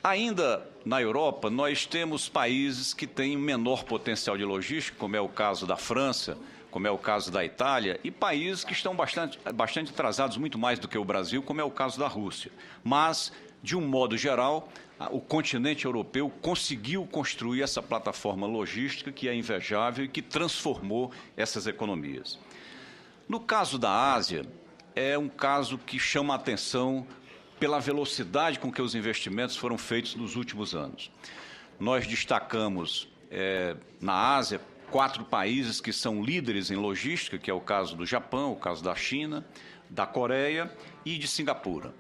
Ainda na Europa, nós temos países que têm menor potencial de logística, como é o caso da França, como é o caso da Itália, e países que estão bastante atrasados, muito mais do que o Brasil, como é o caso da Rússia. Mas, de um modo geral, o continente europeu conseguiu construir essa plataforma logística que é invejável e que transformou essas economias. No caso da Ásia, é um caso que chama a atenção pela velocidade com que os investimentos foram feitos nos últimos anos. Nós destacamos na Ásia 4 países que são líderes em logística, que é o caso do Japão, o caso da China, da Coreia e de Singapura.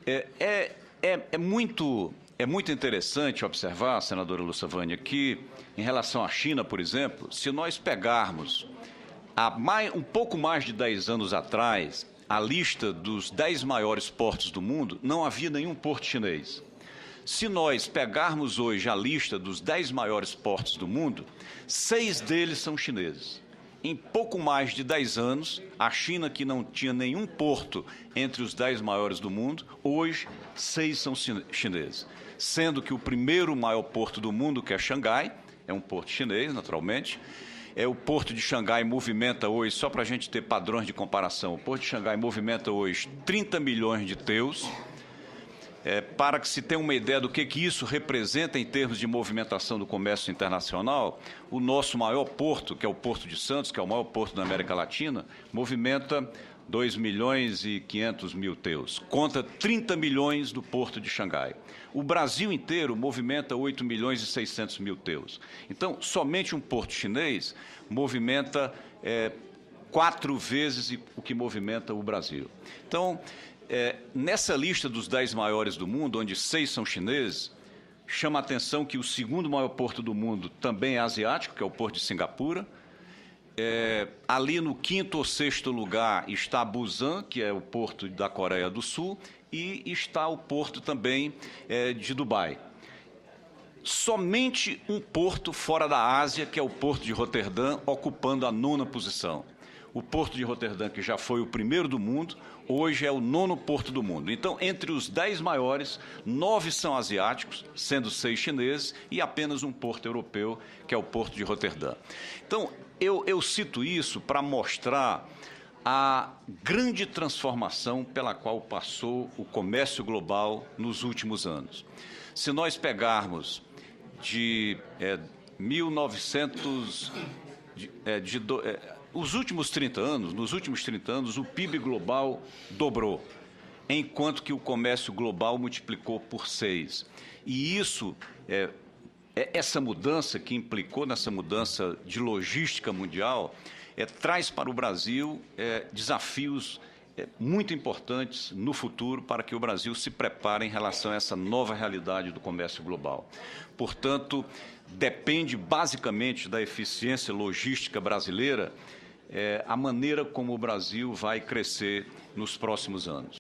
É muito interessante observar, senadora Lucavânia, que em relação à China, por exemplo, se nós pegarmos um pouco mais de 10 anos atrás, a lista dos 10 maiores portos do mundo, não havia nenhum porto chinês. Se nós pegarmos hoje a lista dos 10 maiores portos do mundo, 6 deles são chineses. Em pouco mais de 10 anos, a China, que não tinha nenhum porto entre os 10 maiores do mundo, hoje 6 são chineses. Sendo que o primeiro maior porto do mundo, que é Xangai, é um porto chinês, naturalmente. O Porto de Xangai movimenta hoje, só para a gente ter padrões de comparação, o Porto de Xangai movimenta hoje 30 milhões de teus. Para que se tenha uma ideia do que isso representa em termos de movimentação do comércio internacional, o nosso maior porto, que é o Porto de Santos, que é o maior porto da América Latina, movimenta 2 milhões e 500 mil teus, contra 30 milhões do Porto de Xangai. O Brasil inteiro movimenta 8 milhões e 600 mil teus. Então, somente um porto chinês movimenta 4 vezes o que movimenta o Brasil. Então, nessa lista dos 10 maiores do mundo, onde 6 são chineses, chama a atenção que o segundo maior porto do mundo também é asiático, que é o Porto de Singapura. Ali no 5º ou 6º lugar está Busan, que é o porto da Coreia do Sul, e está o porto também de Dubai. Somente um porto fora da Ásia, que é o Porto de Roterdã, ocupando a 9ª posição. O Porto de Roterdã, que já foi o primeiro do mundo, hoje é o 9º porto do mundo. Então, entre os 10 maiores, 9 são asiáticos, sendo 6 chineses, e apenas um porto europeu, que é o Porto de Roterdã. Então, eu cito isso para mostrar a grande transformação pela qual passou o comércio global nos últimos anos. Se nós pegarmos de 1900... os últimos 30 anos, nos últimos 30 anos, o PIB global dobrou, enquanto que o comércio global multiplicou por 6. E isso, essa mudança que implicou nessa mudança de logística mundial, traz para o Brasil desafios muito importantes no futuro para que o Brasil se prepare em relação a essa nova realidade do comércio global. Portanto, depende basicamente da eficiência logística brasileira a maneira como o Brasil vai crescer nos próximos anos.